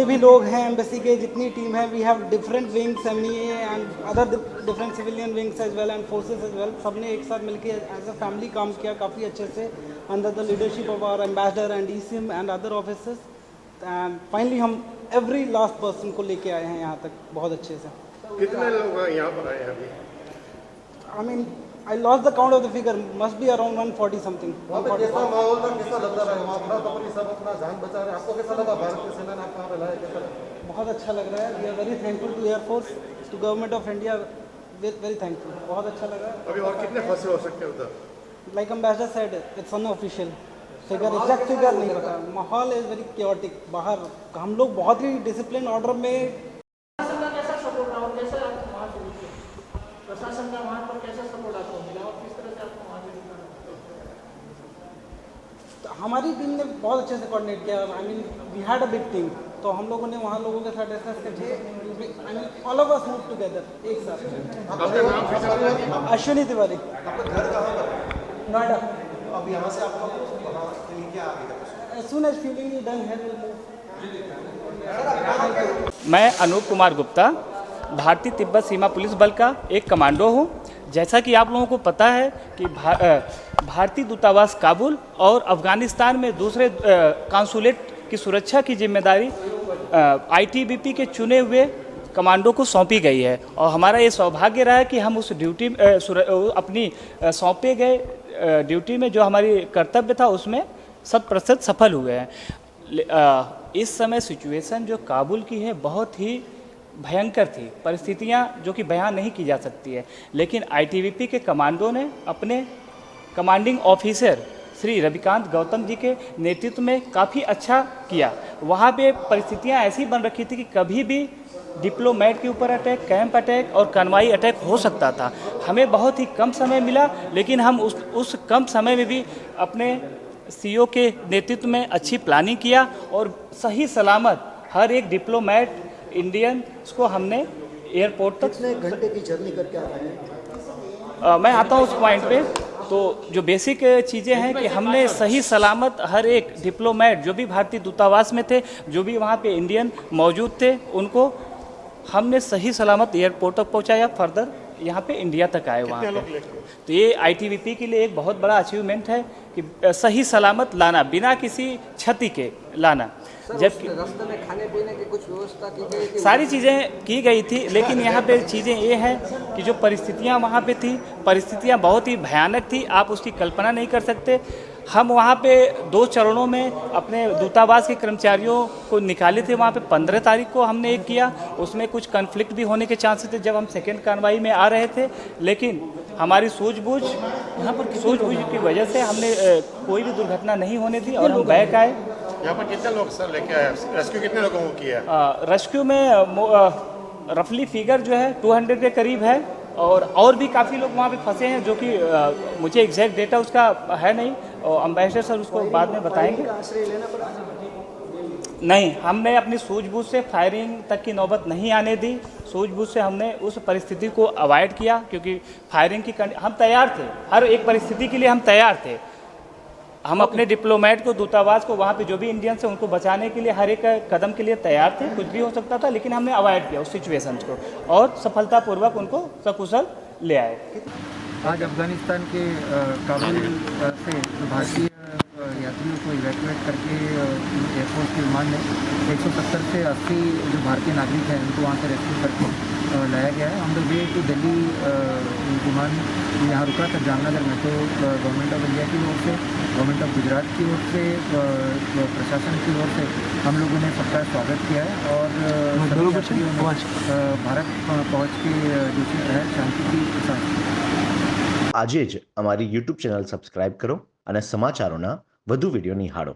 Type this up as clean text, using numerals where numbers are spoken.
भी लोग हैं एम्बेसी के, जितनी टीम है, we have different wings, MEA and other different civilian wings as well and forces as well. सबने एक साथ मिलकर एज अ फैमिली काम किया काफ़ी अच्छे से under the leadership of our ambassador and ECM and other officers. And finally हम एवरी लास्ट पर्सन को लेके आए हैं यहाँ तक बहुत अच्छे से। कितने लोग यहाँ पर आए हैं अभी? I mean I lost the count of the figure, must be around 140 something. कैसा माहौल था, कैसा लग रहा है? वहाँ पर सब अपना जान बचा रहे हैं, आपको कैसा लगा? भारतीय सेना ने आपको यहाँ पे लाया, कैसा लगा? बहुत अच्छा लग रहा है। We are very thankful to air force, to government of India, very thankful. बहुत अच्छा लगा। अभी और कितने फंसे हो सकते हैं उधर? Like ambassador said, it's unofficial figure, exact figure नहीं पता। माहौल इज वेरी क्योटिक। बाहर हम लोग बहुत ही डिसिप्लिन ऑर्डर में। कैसा सपोर्ट रहा और कैसा आपको वहाँ से मिले? प्रशासन का वहाँ पर कैसा सपोर्ट आपको मिला और किस तरह से आपको वहाँ से मिला? हमारी टीम ने बहुत अच्छे से कोऑर्डिनेट किया। I mean we had a big team, तो हम लोगों ने वहाँ लोगों के साथ डिस्कस करके I mean all of us move together एक साथ। आपका नाम फिर से? अश्विनी तिवारी, आपका घर कहाँ पर? नोएडा। अब यहाँ से आपका वहाँ के लिए क्या आगे? As soon as feeling done here, we'll move. मैं अनूप कुमार गुप्ता, भारतीय तिब्बत सीमा पुलिस बल का एक कमांडो हूँ। जैसा कि आप लोगों को पता है कि भारतीय दूतावास काबुल और अफ़गानिस्तान में दूसरे कॉन्सुलेट की सुरक्षा की जिम्मेदारी आईटीबीपी के चुने हुए कमांडो को सौंपी गई है और हमारा ये सौभाग्य रहा है कि हम उस ड्यूटी अपनी सौंपे गए ड्यूटी में जो हमारी कर्तव्य था उसमें 100% सफल हुए हैं। इस समय सिचुएशन जो काबुल की है बहुत ही भयंकर थी, परिस्थितियां जो कि बयान नहीं की जा सकती है, लेकिन आईटीबीपी के कमांडो ने अपने कमांडिंग ऑफिसर श्री रविकांत गौतम जी के नेतृत्व में काफ़ी अच्छा किया। वहाँ पे परिस्थितियाँ ऐसी बन रखी थी कि कभी भी डिप्लोमेट के ऊपर अटैक, कैंप अटैक और कन्वाई अटैक हो सकता था। हमें बहुत ही कम समय मिला, लेकिन हम उस कम समय में भी अपने सीओ के नेतृत्व में अच्छी प्लानिंग किया और सही सलामत हर एक डिप्लोमेट इंडियन को हमने एयरपोर्ट तक। कितने घंटे की जर्नी करके आ रहे हैं? मैं आता हूँ उस पॉइंट पे। तो जो बेसिक चीज़ें हैं कि हमने सही सलामत हर एक डिप्लोमेट जो भी भारतीय दूतावास में थे, जो भी वहाँ पे इंडियन मौजूद थे, उनको हमने सही सलामत एयरपोर्ट तक पहुँचाया। फर्दर यहाँ पे इंडिया तक आए वहाँ पे। तो ये आईटीबीपी के लिए एक बहुत बड़ा अचीवमेंट है कि सही सलामत लाना, बिना किसी क्षति के लाना। जबकि रास्ते में खाने पीने की कुछ व्यवस्था की गई थी? सारी चीज़ें की गई थी, लेकिन यहाँ पे चीज़ें ये हैं कि जो परिस्थितियाँ वहाँ पे थी, परिस्थितियाँ बहुत ही भयानक थी, आप उसकी कल्पना नहीं कर सकते। हम वहाँ पे 2 चरणों में अपने दूतावास के कर्मचारियों को निकाले थे। वहाँ पे 15 तारीख को हमने एक किया, उसमें कुछ कन्फ्लिक्ट भी होने के चांसेस थे जब हम सेकेंड कार्रवाई में आ रहे थे, लेकिन हमारी सूझबूझ की वजह से हमने कोई भी दुर्घटना नहीं होने दी और हम बैक आए। यहाँ पर कितने लोग सर लेके आए? रेस्क्यू कितने लोगों को किया? रेस्क्यू में रफली फिगर जो है 200 के करीब है और भी काफ़ी लोग वहाँ पे फंसे हैं, जो कि मुझे एग्जैक्ट डेटा उसका है नहीं, और अम्बेसडर सर उसको बाद में बताएंगे। नहीं, हमने अपनी सूझबूझ से फायरिंग तक की नौबत नहीं आने दी। सूझबूझ से हमने उस परिस्थिति को अवॉइड किया, क्योंकि फायरिंग की हम तैयार थे, हर एक परिस्थिति के लिए हम तैयार थे। हम अपने डिप्लोमेट को, दूतावास को, वहाँ पे जो भी इंडियंस हैं उनको बचाने के लिए हर एक कदम के लिए तैयार थे। कुछ भी हो सकता था, लेकिन हमने अवॉइड किया उस सिचुएशन को और सफलतापूर्वक उनको सकुशल ले आए। आज अफगानिस्तान के काबुल से भारतीय यात्रियों को इवैक्यूएट करके एयरफोर्स के विमान में 170 से 80 जो भारतीय नागरिक हैं उनको वहाँ से रेस्क्यू करके लाया गया है। On the way to Delhi विमान यहाँ रुका था जामनगर में। तो गवर्नमेंट ऑफ इंडिया की ओर से, गवर्नमेंट ऑफ गुजरात की ओर से, प्रशासन की ओर से हम लोगों ने सबका स्वागत किया है और भारत पहुँच के जो है शांति की साथ। આજે જ અમારી YouTube ચેનલ સબસ્ક્રાઇબ કરો અને સમાચારોના વધુ વિડીયો નિહાળો।